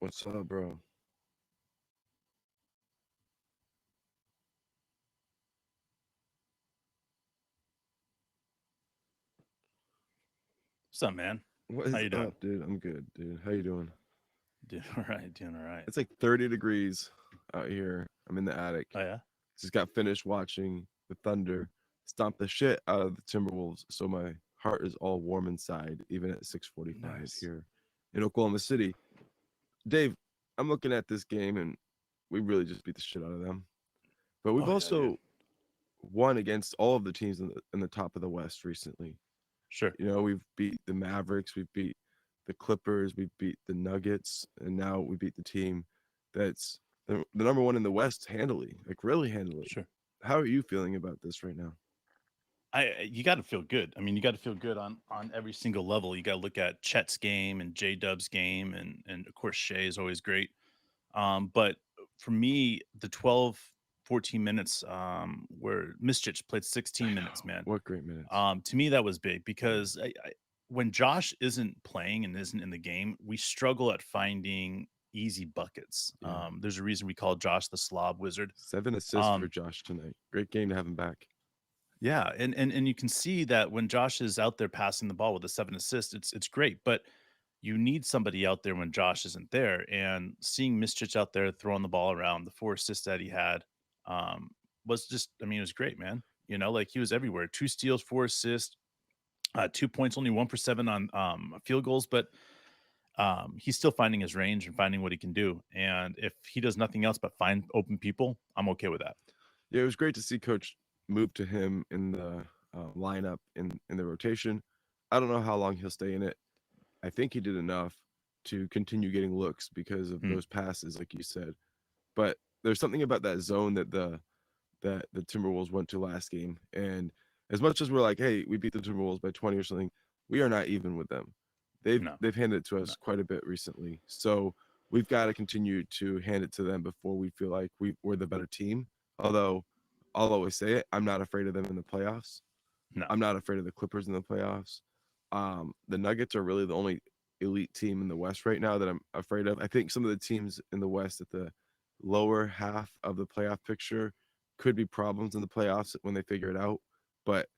What's up, bro? What's up, man? What How is you doing? up, dude? I'm good, dude. How you doing? Doing all right. Doing all right. It's like 30 degrees out here. I'm in the attic. Oh yeah. Just got finished watching the Thunder stomp the shit out of the Timberwolves, so my heart is all warm inside, even at 6:45 Nice. here in Oklahoma City. Dave, I'm looking at this game, and we really just beat the shit out of them. But we've Oh yeah, dude. also won against all of the teams in the top of the West recently. Sure. We've beat the Mavericks, we've beat the Clippers, we beat the Nuggets, and now we beat the team that's the number one in the West handily, like really handily. Sure. How are you feeling about this right now? You got to feel good. I mean, you got to feel good on every single level. You got to look at Chet's game and J Dub's game, and of course Shea is always great. But for me, the 12, 14 minutes where Mischic played I 16 minutes, know. man. What great minutes. To me, that was big Yeah. because when Josh isn't playing and isn't in the game, we struggle at finding easy buckets. Yeah. There's a reason we call Josh the slob wizard. 7 assists for Um, Josh tonight. Great game to have him back. yeah, and you can see that when Josh is out there passing the ball with the 7 assists, it's great. But you need somebody out there when Josh isn't there. And seeing Mischich out there throwing the ball around, the 4 assists that he had um, was just, I mean, it was great, man. Like he was everywhere. 2 steals, 4 assists, 2 points, only 1 for 7 on field goals, but he's still finding his range and finding what he can do. And if he does nothing else but find open people, I'm okay with that. Yeah, it was great to see Coach move to him in the lineup in the rotation. I don't know how long he'll stay in it. I think he did enough to continue getting looks because of Hmm. those passes, like you said. But there's something about that zone that the Timberwolves went to last game, and as much as we're like, hey, we beat the Timberwolves by 20 or something, we are not even with them. They've No, they've handed it to no. us quite a bit recently, so we've got to continue to hand it to them before we feel like we're the better team. Although I'll always say it, I'm not afraid of them in the playoffs. No. I'm not afraid of the Clippers in the playoffs. The Nuggets are really the only elite team in the West right now that I'm afraid of. I think some of the teams in the West at the lower half of the playoff picture could be problems in the playoffs when they figure it out. But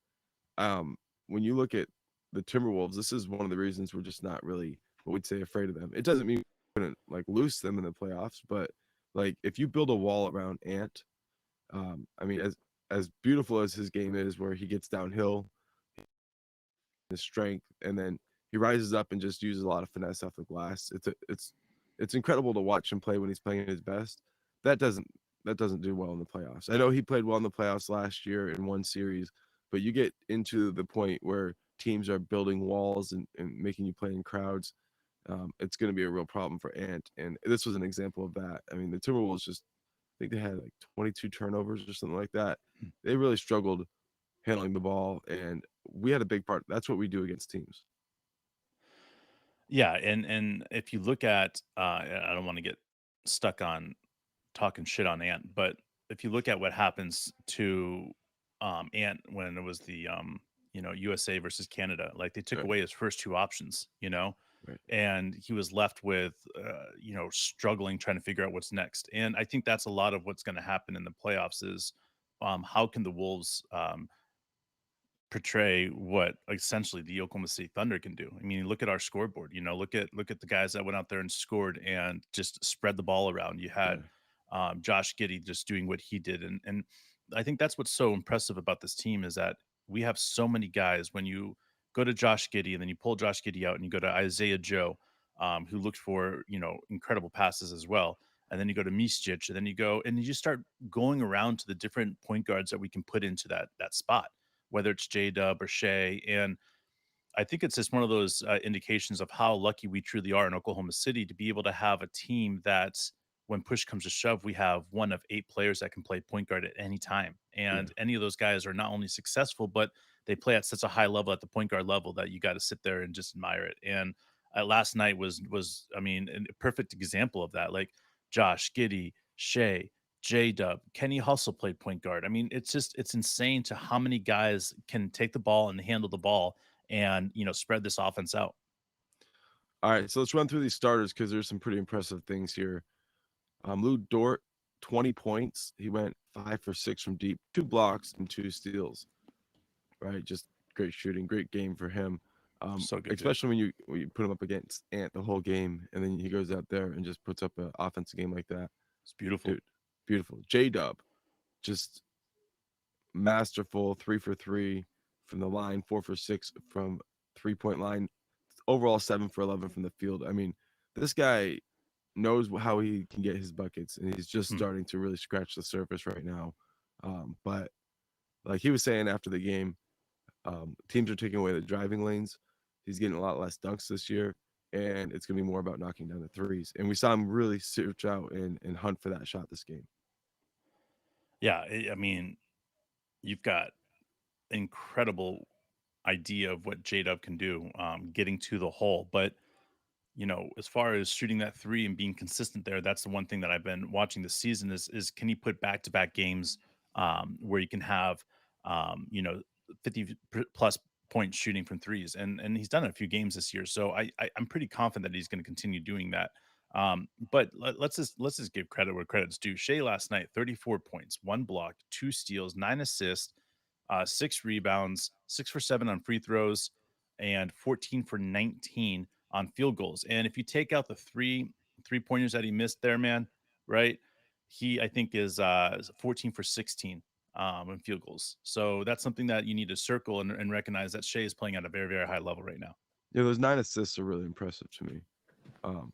um, when you look at the Timberwolves, this is one of the reasons we're just not really what we'd say afraid of them. It doesn't mean we couldn't like lose them in the playoffs, but like if you build a wall around Ant, I mean, as beautiful as his game is, where he gets downhill, his strength, and then he rises up and just uses a lot of finesse off the glass. It's incredible to watch him play when he's playing at his best. That doesn't that doesn't do well in the playoffs. I know he played well in the playoffs last year in one series, but you get into the point where teams are building walls and making you play in crowds. It's going to be a real problem for Ant, and this was an example of that. I mean, the Timberwolves just I think they had like 22 turnovers or something like that. They really struggled handling the ball, and we had a big part. That's what we do against teams. Yeah, and if you look at, I don't want to get stuck on talking shit on Ant, but if you look at what happens to Ant when it was the USA versus Canada, like they took Right, away his first two options, right. and he was left with struggling trying to figure out what's next. And I think that's a lot of what's going to happen in the playoffs is how can the Wolves portray what essentially the Oklahoma City Thunder can do. I mean, look at our scoreboard. Look at the guys that went out there and scored and just spread the ball around. You had Yeah, Josh Giddey just doing what he did, and I think that's what's so impressive about this team is that we have so many guys. When you go to Josh Giddey and then you pull Josh Giddey out and you go to Isaiah Joe, who looked for incredible passes as well. And then you go to Misjic, and then you go and you just start going around to the different point guards that we can put into that spot, whether it's J Dub or Shea. And I think it's just one of those indications of how lucky we truly are in Oklahoma City to be able to have a team that, when push comes to shove, we have one of 8 players that can play point guard at any time. yeah. And any of those guys are not only successful, but they play at such a high level at the point guard level that you got to sit there and just admire it. And last night was I mean a perfect example of that. Like Josh Giddey, Shea, J Dub, Kenny Hustle played point guard. I mean, it's insane to how many guys can take the ball and handle the ball and spread this offense out. All right, so let's run through these starters because there's some pretty impressive things here. Lou Dort, 20 points. He went 5 for 6 from deep, 2 blocks and 2 steals. Right, just great shooting, great game for him. So good, dude. Especially when you put him up against Ant the whole game, and then he goes out there and just puts up an offensive game like that. It's beautiful. Dude, beautiful. J Dub, just masterful, 3 for 3 from the line, 4 for 6 from 3 point line. Overall, 7 for 11 from the field. I mean, this guy knows how he can get his buckets, and he's just Hmm. starting to really scratch the surface right now. But like he was saying after the game, teams are taking away the driving lanes. He's getting a lot less dunks this year, and it's going to be more about knocking down the threes. And we saw him really search out and hunt for that shot this game. Yeah, I mean, you've got incredible idea of what J Dub can do, getting to the hole. But as far as shooting that three and being consistent there, that's the one thing that I've been watching this season is can he put back to back games where you can have um, you know 50 plus point shooting from threes, and he's done it a few games this year. So I'm pretty confident that he's going to continue doing that. But let's just give credit where credit's due. Shea last night, 34 points, 1 block, 2 steals, 9 assists, 6 rebounds, 6 for 7 on free throws, and 14 for 19 on field goals. And if you take out the three pointers that he missed there, man, right? He I think is 14 for 16 in field goals. So that's something that you need to circle and recognize that Shea is playing at a very, very high level right now. Yeah, those 9 assists are really impressive to me. Um,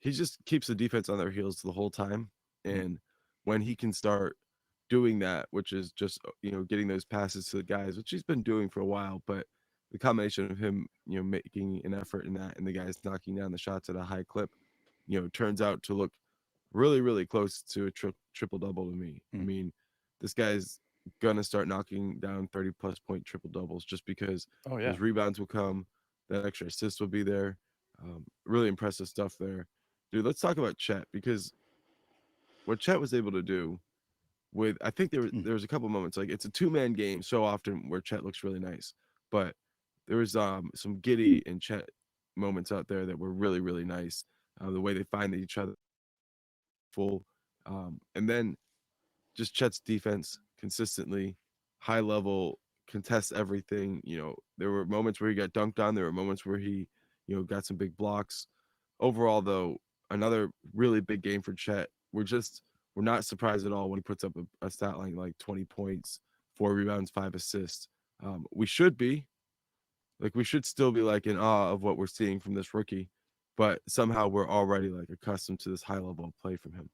he just keeps the defense on their heels the whole time, Mhm. and when he can start doing that, which is just getting those passes to the guys, which he's been doing for a while, but the combination of him making an effort in that and the guys knocking down the shots at a high clip, turns out to look really, really close to a triple double to me. I Mm. mean, this guy's gonna start knocking down 30 plus point triple doubles just because Oh yeah. those rebounds will come, that extra assist will be there. Really impressive stuff there, dude. Let's talk about Chet because what Chet was able to do with, I think Mm. there was a couple moments like it's a 2 man game so often where Chet looks really nice, but there was some Giddy and Chet moments out there that were really, really nice. The way they find each other full, and then just Chet's defense consistently high level, contests everything. There were moments where he got dunked on. There were moments where he, got some big blocks. Overall, though, another really big game for Chet. We're not surprised at all when he puts up a stat line like 20 points, 4 rebounds, 5 assists. We should be we should still be like in awe of what we're seeing from this rookie, but somehow we're already like accustomed to this high level of play from him.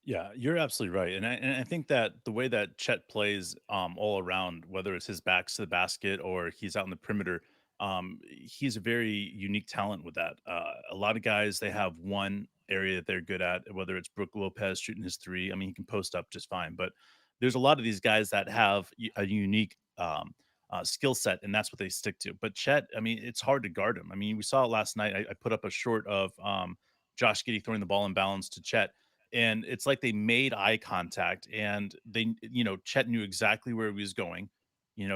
Yeah, you're absolutely right, and I think that the way that Chet plays all around, whether it's his backs to the basket or he's out in the perimeter, he's a very unique talent with that. A lot of guys they have one area that they're good at, whether it's Brook Lopez shooting his three. I mean, he can post up just fine, but there's a lot of these guys that have a unique skill set, and that's what they stick to. But Chet, I mean, it's hard to guard him. I mean, we saw it last night. I put up a short of Josh Giddey throwing the ball in balance to Chet, and it's like they made eye contact and Chet knew exactly where he was going.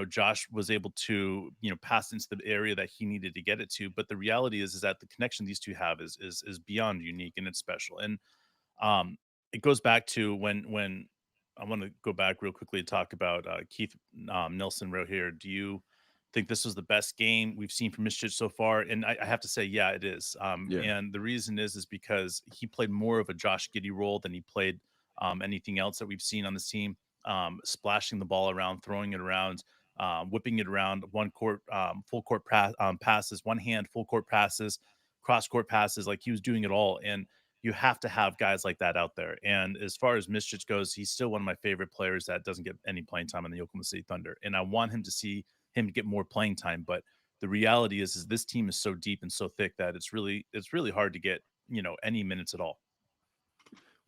Josh was able to pass into the area that he needed to get it to, but the reality is that the connection these two have is beyond unique and it's special. And it goes back to when I want to go back real quickly to talk about Keith Nelson right here. Do you think this was the best game we've seen from Michigan so far? And I have to say, yeah, it is. Yeah. And the reason is because he played more of a Josh Giddey role than he played anything else that we've seen on this team. Splashing the ball around, throwing it around, whipping it around, one court, full court passes, one hand, full court passes, cross court passes. Like he was doing it all. And you have to have guys like that out there. And as far as Mischich goes, he's still one of my favorite players that doesn't get any playing time in the Oklahoma City Thunder. And I want him to get more playing time. But the reality is this team is so deep and so thick that it's really hard to get any minutes at all.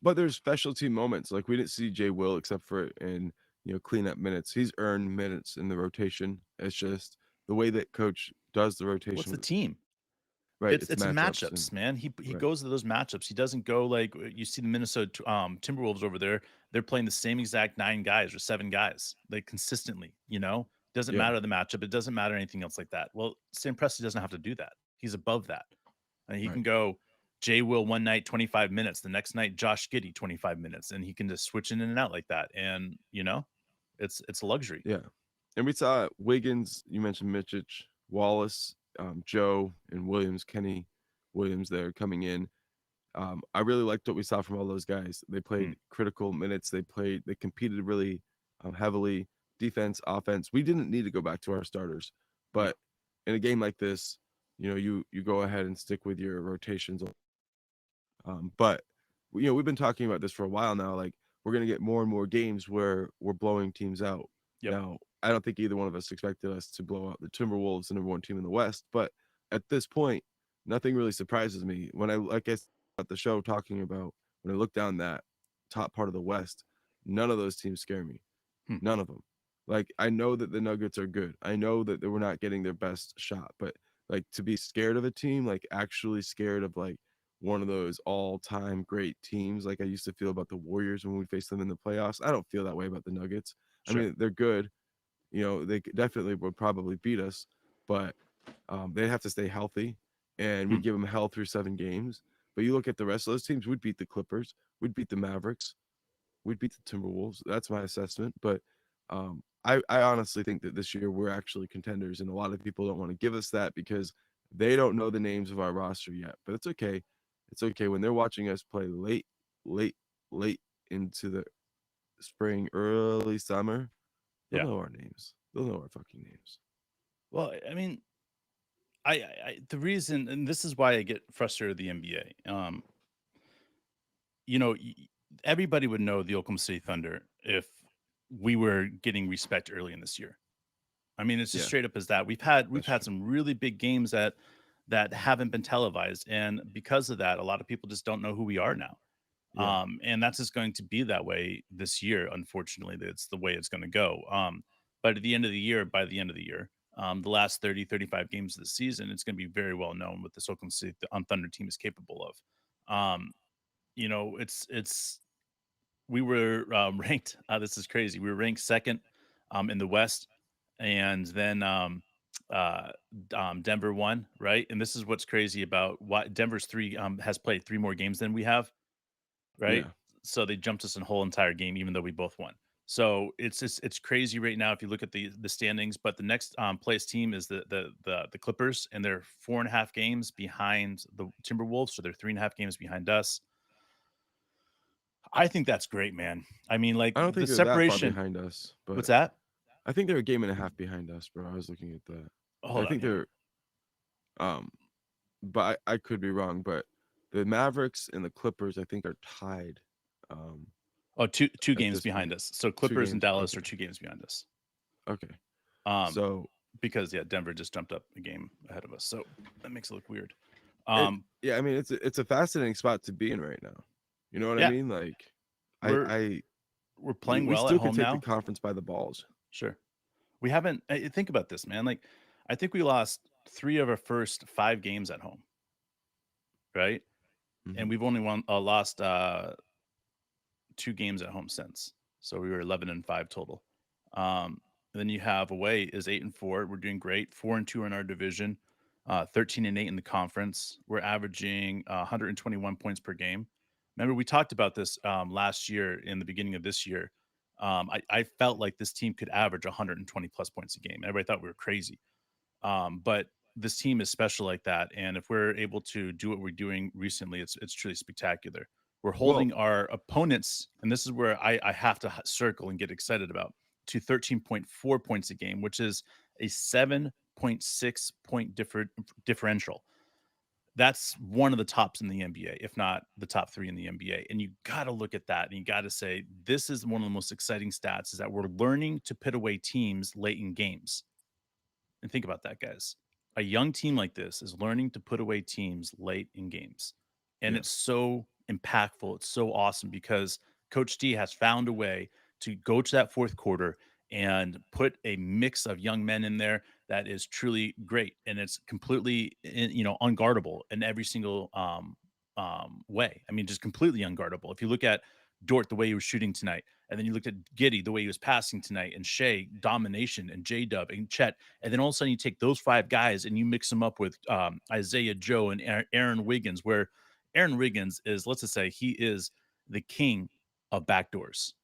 But there's specialty moments. Like we didn't see Jay Will except for in cleanup minutes. He's earned minutes in the rotation. It's just the way that coach does the What's rotation the with team? right. It's It's it's matchups and matchups, man. He right. goes to those matchups. He doesn't go like you see the Minnesota Timberwolves over there. They're playing the same exact 9 guys or 7 guys, like consistently. Doesn't Yeah. matter the matchup. It doesn't matter anything else like that. Well, Sam Presti doesn't have to do that. He's above that. And he Right. can go Jay Will one night, 25 minutes. The next night, Josh Giddey, 25 minutes. And he can just switch in and out like that. And, it's a luxury. Yeah. And we saw Wiggins, you mentioned Mitchich, Wallace, Joe, and Williams, Kenny Williams there coming in. I really liked what we saw from all those guys. They Mm, played critical minutes. They competed really heavily, defense, offense. We didn't need to go back to our starters, no, but in a game like this, you go ahead and stick with your rotations. But we've been talking about this for a while now. Like we're gonna get more and more games where we're blowing teams out. yep, Now, I don't think either one of us expected us to blow out the Timberwolves, the number one team in the West. But at this point, nothing really surprises me. When I like I said at the show talking about when I look down that top part of the West, none of those teams scare me. hmm, None of them. Like I know that the Nuggets are good. I know that they were not getting their best shot, but like to be scared of a team, like actually scared of like one of those all-time great teams like I used to feel about the Warriors when we faced them in the playoffs. I don't feel that way about the Nuggets. I sure. mean, they're good. Definitely would probably beat us, but they'd have to stay healthy, and we Hmm, give them hell through 7 games. But you look at the rest of those teams, we'd beat the Clippers, we'd beat the Mavericks, we'd beat the Timberwolves. That's my assessment. But I honestly think that this year we're actually contenders, and a lot of people don't want to give us that because they don't know the names of our roster yet. But it's okay. It's okay when they're watching us play late, late into the spring, early summer. They'll yeah. know our names. They'll know our fucking names. Well, I mean, the reason, and this is why I get frustrated with the NBA. You know, everybody would know the Oklahoma City Thunder if we were getting respect early in this year. I mean, it's just Yeah, straight up as that. We've that's had true. some really big games that haven't been televised, and because of that, a lot of people just don't know who we are now. Yeah, And that's just going to be that way this year. Unfortunately, that's the way it's going to go. But at the end of the year, by the end of the year, the last 30, 35 games of the season, it's going to be very well known what this Oklahoma City Thunder team is capable of. It's we were ranked. This is crazy. We were ranked second in the West, and then uh, Denver won, right? And this is what's crazy about why Denver's three has played three more games than we have, right? yeah. So they jumped us in a whole entire game, even though we both won. So it's crazy right now if you look at the standings. But the next place team is the Clippers, and they're 4.5 games behind the Timberwolves, so they're 3.5 games behind us. I think that's great, man. I mean, like I don't the think they're that far separation. behind us, What's but that? I think they're a game and a half behind us, bro. I was looking at that. I Hold on think here. they're um but I could be wrong, but the Mavericks and the Clippers, I think, are tied Oh, two at games this behind point. us. So Two Clippers and games. Dallas are Okay. 2 games behind us. Okay. Um, So because yeah, Denver just jumped up a game ahead of us. So that makes it look weird. it Um, yeah, I mean it's a fascinating spot to be in right now. You know what I yeah, mean? Like we're I we're we, playing we well at still could home take the now. conference by the balls. Sure. We haven't think about this, man. Like I think we lost 3 of our first 5 games at home, right? And Hmm. we've only lost 2 games at home since. So we were 11-5 total. Then you have away is 8-4. We're doing great. 4-2 in our division. 13-8 in the conference. We're averaging 121 points per game. Remember, we talked about this last year in the beginning of this year. I felt like this team could average 120 plus points a game. Everybody thought we were crazy. But this team is special like that, and if we're able to do what we're doing recently, it's truly spectacular. We're Well, holding our opponents, and this is where I have to circle and get excited about, to 13.4 points a game, which is a 7.6 point differential. That's one of the tops in the NBA, if not the top 3 in the NBA. And you got to look at that and you got to say, this is one of the most exciting stats is that we're learning to put away teams late in games. And think about that, guys. A young team like this is learning to put away teams late in games. And yeah. it's so impactful. It's so awesome because Coach D has found a way to go to that fourth quarter and put a mix of young men in there that is truly great. And it's completely, unguardable in every single way. I mean, just completely unguardable. If you look at Dort the way he was shooting tonight, and then you looked at Giddy the way he was passing tonight, and Shea domination, and J Dub and Chet, and then all of a sudden you take those five guys and you mix them up with Isaiah Joe and Aaron Wiggins, where Aaron Wiggins is, let's just say, he is the king of backdoors.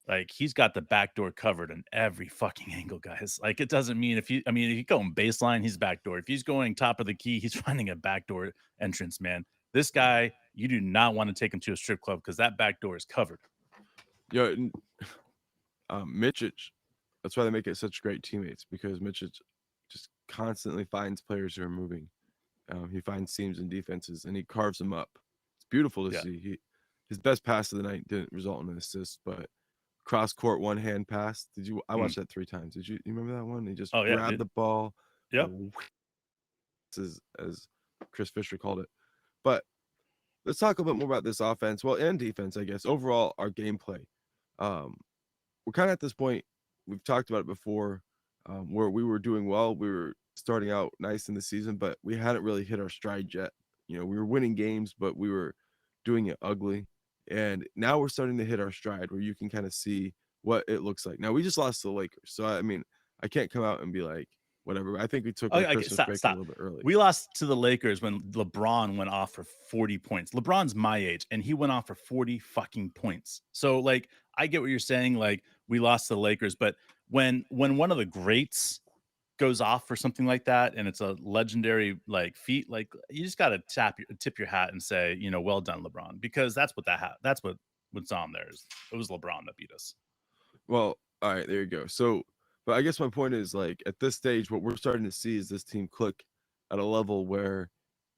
Like, he's got the back door covered in every fucking angle, guys. Like, it doesn't mean if you go in baseline, he's backdoor. If he's going top of the key, he's finding a backdoor entrance, man. This guy, you do not want to take him to a strip club because that back door is covered. Yeah, Mitchich. That's why they make it such great teammates, because Mitchich just constantly finds players who are moving. He finds seams and defenses, and he carves them up. It's beautiful to Yeah. see. His best pass of the night didn't result in an assist, but cross court one hand pass. I watched that 3 times. You remember that one? He just Oh, yeah, grabbed dude. the ball. Yep. As Chris Fisher called it. But let's talk a bit more about this offense, well, and defense, I guess. Overall, our gameplay. We're kind of at this point. We've talked about it before, where we were doing well. We were starting out nice in the season, but we hadn't really hit our stride yet. We were winning games, but we were doing it ugly. And now we're starting to hit our stride, where you can kind of see what it looks like. Now, we just lost to the Lakers, so I mean, I can't come out and be like, whatever. I think we took our Okay, Christmas break a little bit early. We lost to the Lakers when LeBron went off for 40 points. LeBron's my age, and he went off for 40 fucking points. So, like, I get what you're saying. Like, we lost to the Lakers, but when one of the greats goes off for something like that, and it's a legendary like feat, like, you just got to tip your hat and say, well done, LeBron, because that's what's on there. It was LeBron that beat us. Well, all right, there you go. So, but I guess my point is, like, at this stage, what we're starting to see is this team click at a level where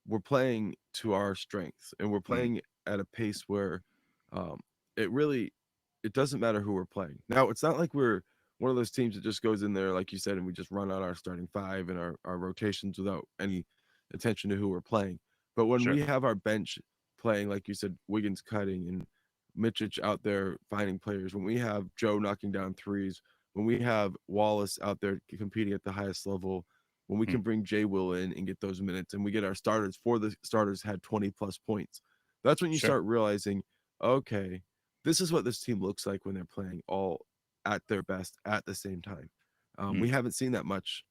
we're playing to our strengths, and we're Mhm. playing at a pace where um, it doesn't matter who we're playing. Now, it's not like we're one of those teams that just goes in there, like you said, and we just run out our starting five and our rotations without any attention to who we're playing. But when Sure. we have our bench playing, like you said, Wiggins cutting and Mitchich out there finding players, when we have Joe knocking down threes, when we have Wallace out there competing at the highest level, when we can Mhm. bring Jay Will in and get those minutes, and we get our starters, the starters had 20 plus points. That's when you Sure. start realizing, okay, this is what this team looks like when they're playing all at their best at the same time. We Mhm. haven't seen that much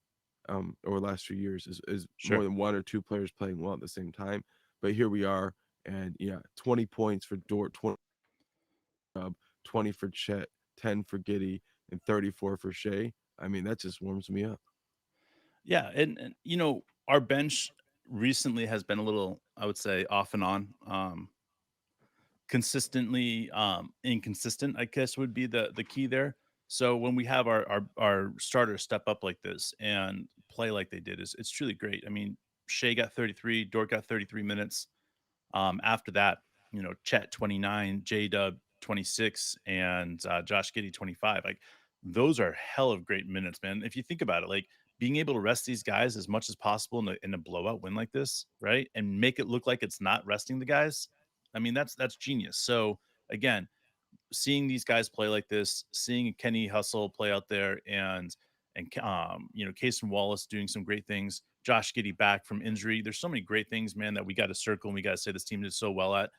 over the last few years, is more Sure. than one or two players playing well at the same time. But here we are, and yeah, 20 points for Dort, 20 for Chet, 10 for Giddy, and 34 for Shea. I mean, that just warms me up. Yeah, and our bench recently has been a little, I would say, off and on. Consistently inconsistent, I guess, would be the key there. So when we have our starters step up like this and play like they did, it's truly great. I mean, Shea got 33, Dort got 33 minutes. After that, Chet 29, J Dub 26, and Josh Giddey 25. Like, those are hell of great minutes, man. If you think about it, like, being able to rest these guys as much as possible in a blowout win like this, right, and make it look like it's not resting the guys. I mean, that's genius. So again, seeing these guys play like this, seeing Kenny Hustle play out there, and Casey Wallace doing some great things, Josh Giddey back from injury. There's so many great things, man, that we got to circle and we got to say this team did so well at.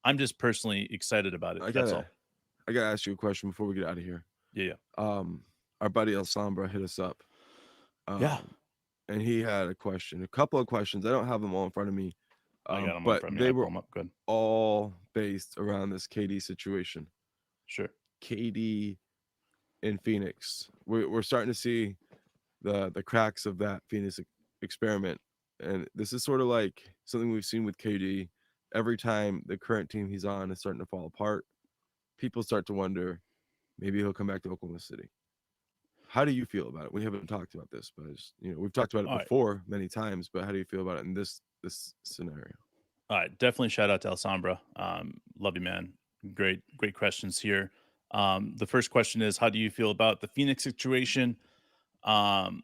I'm just personally excited about it. I That's gotta all. I gotta ask you a question before we get out of here. Yeah, yeah, Um, our buddy El Sombra hit us up, yeah. um, and he had a couple of questions. I don't have them all in front of me, I got them in but front of me. they I pull were them up. Good. all based around this KD situation. Sure. KD in Phoenix. We're starting to see the cracks of that Phoenix experiment, and this is sort of like something we've seen with KD. Every time the current team he's on is starting to fall apart, people start to wonder, maybe he'll come back to Oklahoma City. How do you feel about it? We haven't talked about this, but we've talked about it All right. before many times. But how do you feel about it in this scenario? All right. Definitely shout out to El Sombra. Love you, man. Great questions here. The first question is, how do you feel about the Phoenix situation? Um,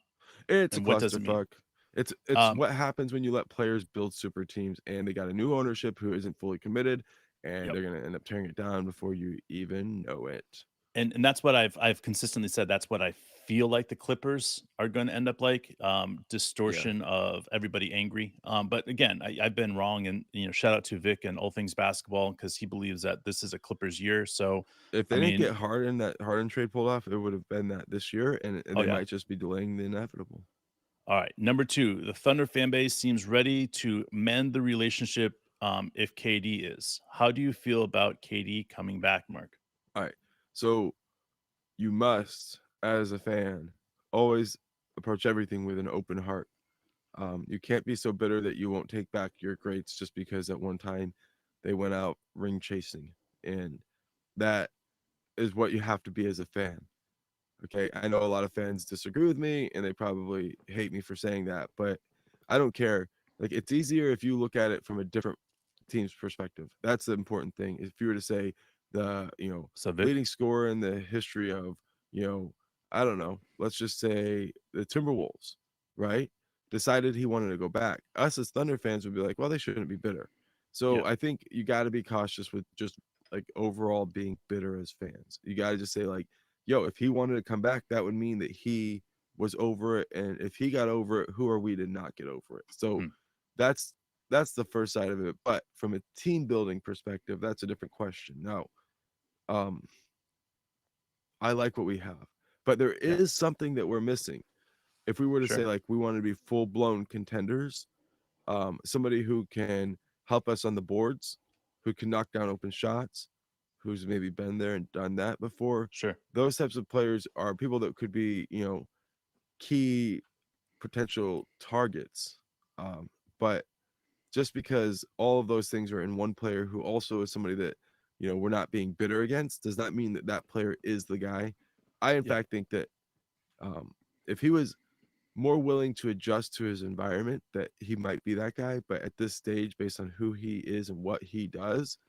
It's a and what does it mean? clusterfuck. It's Um, what happens when you let players build super teams and they got a new ownership who isn't fully committed, and yep. they're gonna end up tearing it down before you even know it. And that's what I've consistently said. That's what I feel like the Clippers are going to end up like, Yeah. distortion of everybody angry. But again, I've been wrong, and shout out to Vic and All Things Basketball because he believes that this is a Clippers year. So, If I they didn't mean, get Harden, that Harden trade pulled off, it would have been that this year, and oh they yeah. might just be delaying the inevitable. All right, number two, the Thunder fan base seems ready to mend the relationship. If KD is, how do you feel about KD coming back, Mark? All right. So you must, as a fan, always approach everything with an open heart. You can't be so bitter that you won't take back your greats just because at one time they went out ring chasing. And that is what you have to be as a fan. Okay. I know a lot of fans disagree with me and they probably hate me for saying that, but I don't care. Like, it's easier if you look at it from a different team's perspective. That's the important thing. If you were to say the, So, Vic, leading scorer in the history of, you know, I don't know, let's just say the Timberwolves, right? Decided he wanted to go back. Us as Thunder fans would be like, well, they shouldn't be bitter. So yeah, I think you got to be cautious with just like overall being bitter as fans. You got to just say, like, yo, if he wanted to come back, that would mean that he was over it. And if he got over it, who are we to not get over it? So hmm, that's that's the first side of it. But from a team building perspective, that's a different question. Now, um, I like what we have, but there yeah, is something that we're missing. If we were to say, sure, like, we want to be full blown contenders, somebody who can help us on the boards, who can knock down open shots, who's maybe been there and done that before. sure, Those types of players are people that could be, key potential targets. But just because all of those things are in one player who also is somebody that, we're not being bitter against, does not mean that that player is the guy. I, in yeah. fact, think that if he was more willing to adjust to his environment, that he might be that guy. But at this stage, based on who he is and what he does,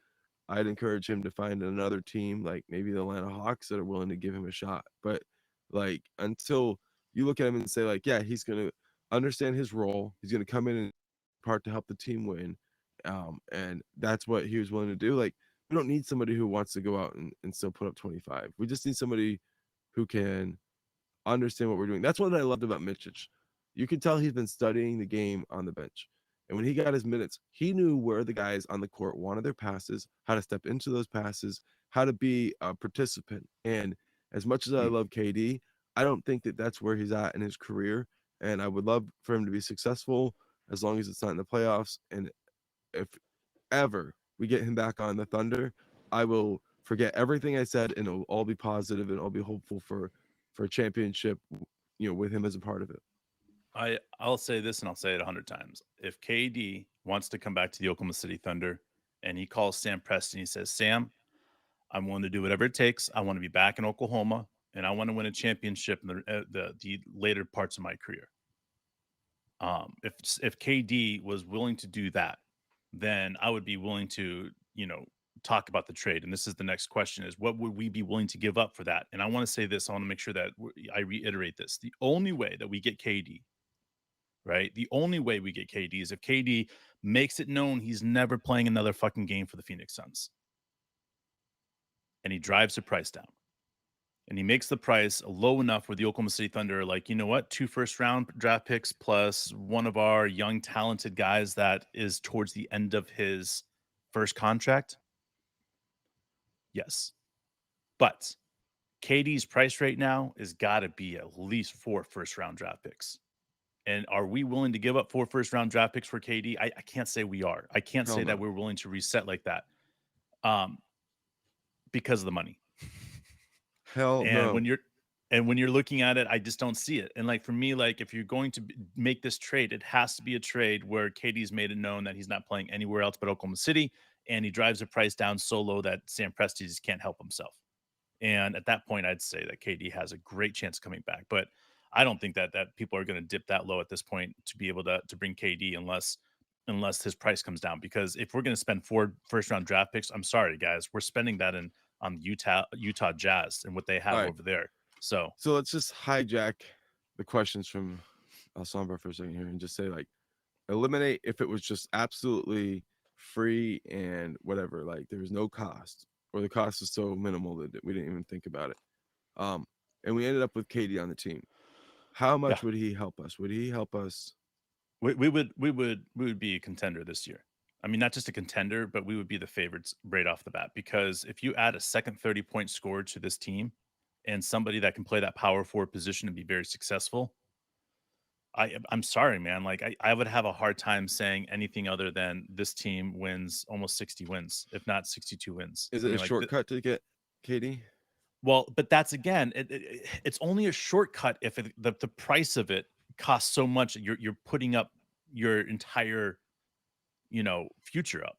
I'd encourage him to find another team, like maybe the Atlanta Hawks, that are willing to give him a shot. But like, until you look at him and say, like, yeah, he's gonna understand his role, he's gonna come in and part to help the team win, and that's what he was willing to do. Like, we don't need somebody who wants to go out and still put up 25. We just need somebody who can understand what we're doing. That's what I loved about Mitchich. You could tell he's been studying the game on the bench. And when he got his minutes, he knew where the guys on the court wanted their passes, how to step into those passes, how to be a participant. And as much as I Hmm. love KD, I don't think that that's where he's at in his career. And I would love for him to be successful as long as it's not in the playoffs. And if ever we get him back on the Thunder, I will forget everything I said and it'll all be positive and I'll be hopeful for a championship, with him as a part of it. I'll say this and I'll say it 100 times. If KD wants to come back to the Oklahoma City Thunder and he calls Sam Preston, he says, Sam, I'm willing to do whatever it takes. I want to be back in Oklahoma and I want to win a championship in the later parts of my career. If KD was willing to do that, then I would be willing to, talk about the trade. And this is the next question: is what would we be willing to give up for that? And I want to say this. I want to make sure that I reiterate this. The only way that we get KD, right? The only way we get KD is if KD makes it known he's never playing another fucking game for the Phoenix Suns, and he drives the price down. And he makes the price low enough where the Oklahoma City Thunder are like, you know what, 2 first-round draft picks plus one of our young, talented guys that is towards the end of his first contract. Yes. But KD's price right now has got to be at least 4 first-round draft picks. And are we willing to give up 4 first-round draft picks for KD? I can't say we are. I can't Hell say that no. we're willing to reset like that um, because of the money. Hell And no. when you're looking at it, I just don't see it. And like for me, like if you're going to make this trade, it has to be a trade where Katie's made it known that he's not playing anywhere else but Oklahoma City, and he drives the price down so low that Sam Presti just can't help himself. And at that point, I'd say that KD has a great chance coming back. But I don't think that people are going to dip that low at this point to be able to bring KD unless his price comes down. Because if we're going to spend 4 first-round draft picks, I'm sorry guys, we're spending that in on Utah Jazz and what they All have right. over there. So So let's just hijack the questions from Sombra for a second here and just say, like, eliminate if it was just absolutely free and whatever, like there was no cost or the cost was so minimal that we didn't even think about it. Um, and we ended up with KD on the team, how Yeah, much would he help us? Would he help us? we would be a contender this year. I mean, not just a contender, but we would be the favorites right off the bat because if you add a second 30-point scorer to this team and somebody that can play that power forward position and be very successful, I'm sorry, man. Like I would have a hard time saying anything other than this team wins almost 60 wins, if not 62 wins. Is I it a mean, like shortcut to get KD? well, but that's again, it's only a shortcut if the price of it costs so much that you're putting up your entire future up,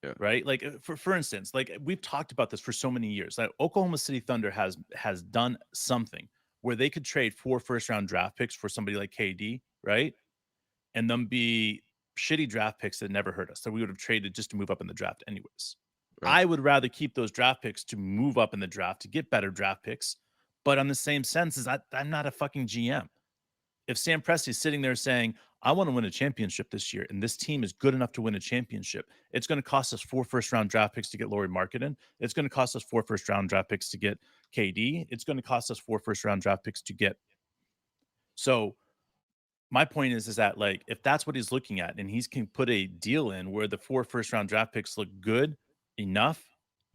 Yeah, right? Like for instance, like we've talked about this for so many years. Like Oklahoma City Thunder has done something where they could trade 4 first round draft picks for somebody like KD, right? And them be shitty draft picks that never hurt us, that we would have traded just to move up in the draft anyways. right. I would rather keep those draft picks to move up in the draft to get better draft picks. But on the same sense, is I'm not a fucking GM. If Sam Presti's sitting there saying, I want to win a championship this year, and this team is good enough to win a championship, it's going to cost us 4 first round draft picks to get Laurie Marketing. It's going to cost us 4 first round draft picks to get KD. It's going to cost us 4 first round draft picks to get. So my point is that like if that's what he's looking at and he's can put a deal in where the 4 first round draft picks look good enough,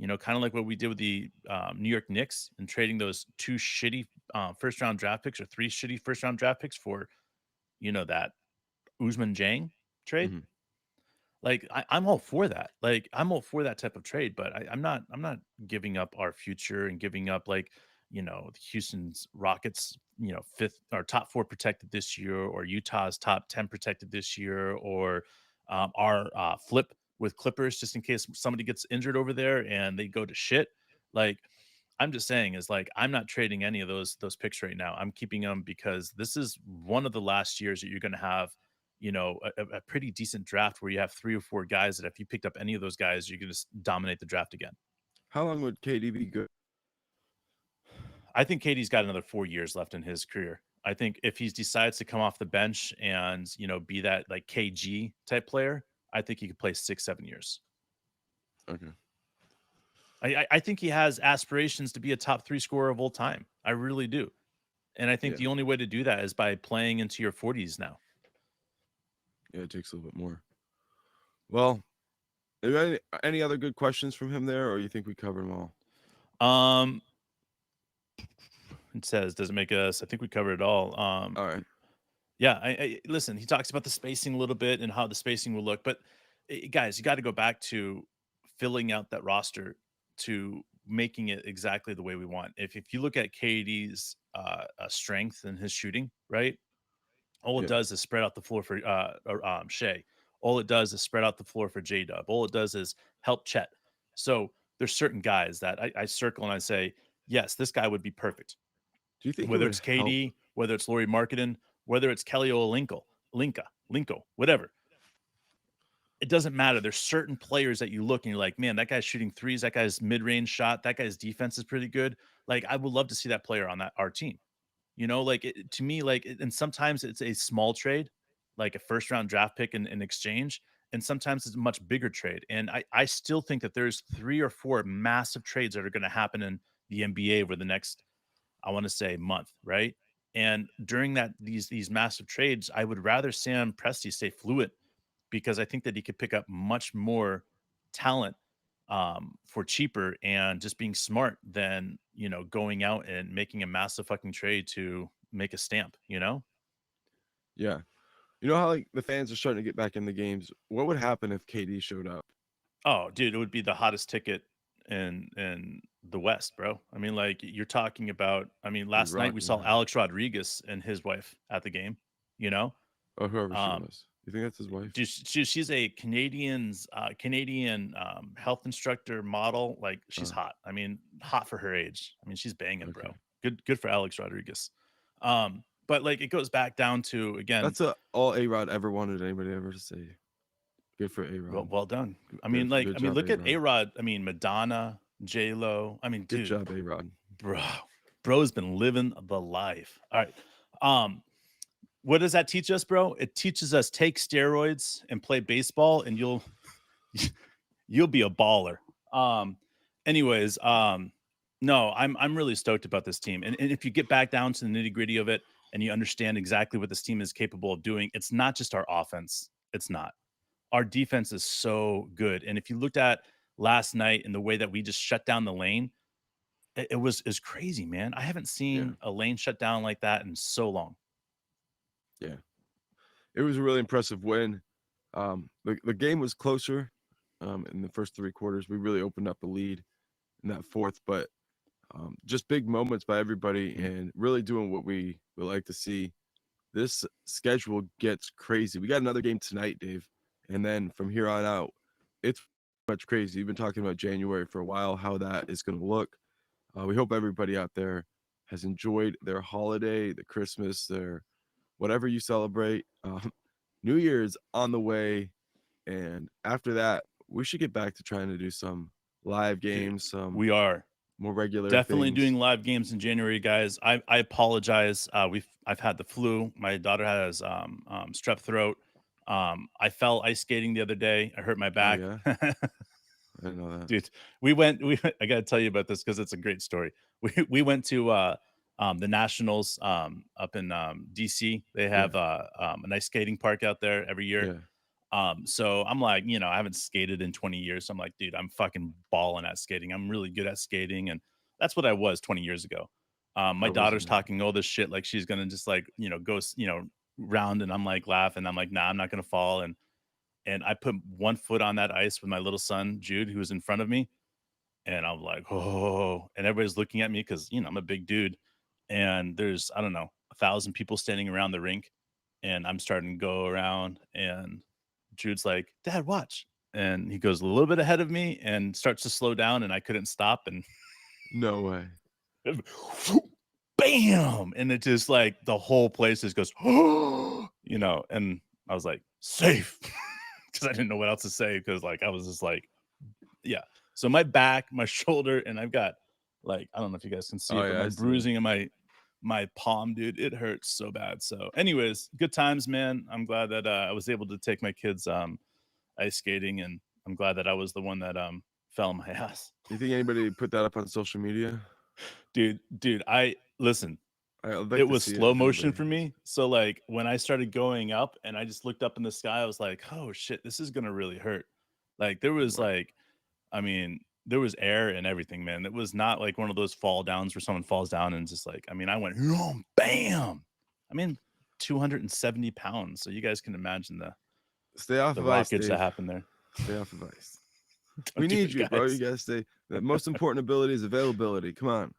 kind of like what we did with the New York Knicks and trading those 2 shitty first round draft picks or 3 shitty first round draft picks for that Usman Jang trade. Hmm. Like I'm all for that. Like I'm all for that type of trade, but I'm not giving up our future and giving up like the Houston's Rockets, fifth or top 4 protected this year, or Utah's top 10 protected this year, or our flip with Clippers just in case somebody gets injured over there and they go to shit. Like I'm just saying is like I'm not trading any of those picks right now. I'm keeping them because this is one of the last years that you're going to have a pretty decent draft where you have 3 or 4 guys that if you picked up any of those guys, you can just dominate the draft again. How long would KD be good? I think KD's got another 4 years left in his career. I think if he decides to come off the bench and, be that like KG type player, I think he could play 6, 7 years. Okay. I think he has aspirations to be a top 3 scorer of all time. I really do. And I think Yeah. the only way to do that is by playing into your 40s now. Yeah, it takes a little bit more. Well, are there any other good questions from him there, or you think we covered them all? Um, it says, does it make us? I think we covered it all. All right. Yeah, I listen. He talks about the spacing a little bit and how the spacing will look, but guys, you got to go back to filling out that roster to making it exactly the way we want. If you look at KD's strength and his shooting, right? All it Yeah. does is spread out the floor for Shea. All it does is spread out the floor for J Dub. All it does is help Chet. So there's certain guys that I circle and I say, yes, this guy would be perfect. Do you think it Whether would it's help? KD, whether it's Laurie Marketing, whether it's Kelly Olynyk, Linko, whatever. It doesn't matter. There's certain players that you look and you're like, man, that guy's shooting threes. That guy's mid-range shot. That guy's defense is pretty good. Like, I would love to see that player on our team. Like to me, like, and sometimes it's a small trade, like a first round draft pick in exchange. And sometimes it's a much bigger trade. And I still think that there's 3 or 4 massive trades that are going to happen in the NBA over the next, I want to say, month, right? And during these massive trades, I would rather Sam Presti stay fluid because I think that he could pick up much more talent for cheaper and just being smart than going out and making a massive fucking trade to make a stamp. Yeah. You know how like the fans are starting to get back in the games. What would happen if KD showed up? Oh, dude, it would be the hottest ticket in the West, bro. I mean, like you're talking about. I mean, Be last night we rocking saw that. Alex Rodriguez and his wife at the game. You know, Or whoever she um, was. You think that's his wife? dude, she's a Canadian health instructor model. Like she's Uh, hot. I mean, hot for her age. I mean, she's banging, okay. bro. Good for Alex Rodriguez. But like it goes back down to again. That's all A Rod ever wanted anybody ever to say. Good for A Well, Rod. well done. Good job, Look A at Rod. A Rod. I mean, Madonna, J Lo. I mean, Good dude, job, A Rod. bro, bro's been living the life. All right. Um, what does that teach us, bro? It teaches us take steroids and play baseball, and you'll be a baller. Um, anyways, No, I'm really stoked about this team. And if you get back down to the nitty-gritty of it and you understand exactly what this team is capable of doing, it's not just our offense. It's not. Our defense is so good. And if you looked at last night and the way that we just shut down the lane, it was is crazy, man. I haven't Yeah, seen a lane shut down like that in so long. yeah. It was a really impressive win. The game was closer in the first three quarters. We really opened up the lead in that fourth, but just big moments by everybody Mhm. and really doing what we would like to see. This schedule gets crazy. We got another game tonight, Dave, and then from here on out, it's much crazy. You've been talking about January for a while, how that is going to look. We hope everybody out there has enjoyed their holiday, the Christmas, their whatever you celebrate. New Year's on the way, and after that, we should get back to trying to do some live Dude, games, some we are more regular definitely doing things. live games in January, guys. I apologize. I've had the flu. My daughter has strep throat. I fell ice skating the other day. I hurt my Oh back. yeah, I didn't know that. Dude, I gotta tell you about this because it's a great story. We went to the Nationals up in DC. They Yeah, have a nice skating park out there every year. yeah. So I'm like, I haven't skated in 20 years. So I'm like, dude, I'm fucking balling at skating. I'm really good at skating. And that's what I was 20 years ago. My I wasn't daughter's there. talking all this shit like she's gonna just like, go, round, and I'm like laughing. I'm like, nah, I'm not gonna fall. And I put one foot on that ice with my little son, Jude, who was in front of me. And I'm like, oh, and everybody's looking at me because, I'm a big dude. And there's, I don't know, 1,000 people standing around the rink. And I'm starting to go around. And Jude's like, Dad, watch. And he goes a little bit ahead of me and starts to slow down. And I couldn't stop. And No way. bam. And it just like the whole place just goes, and I was like, safe. Because I didn't know what else to say. Because like I was just like, yeah. So my back, my shoulder, and I've got like I don't know if you guys can see Oh it, but yeah, my I see it. bruising in my palm, dude, it hurts so bad. So, anyways, good times, man. I'm glad that I was able to take my kids ice skating, and I'm glad that I was the one that fell on my ass. You think anybody put that up on social media? Dude, I listen. I'd It like to was see it slow if motion anybody for has. me. So like when I started going up and I just looked up in the sky, I was like, "Oh shit, this is gonna really hurt." Like there was Wow. like I mean, there was air and everything, man. It was not like one of those fall downs where someone falls down and just like, I mean, I went, bam. I mean, 270 pounds. So you guys can imagine Stay off the of ice, rockage that Dave. happened there. Stay off of ice. We Don't do need it, you, bro. You guys. gotta stay. The most important ability is availability. Come on.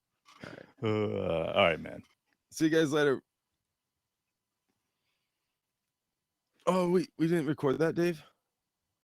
All right. All right, man. See you guys later. Oh, we didn't record that, Dave.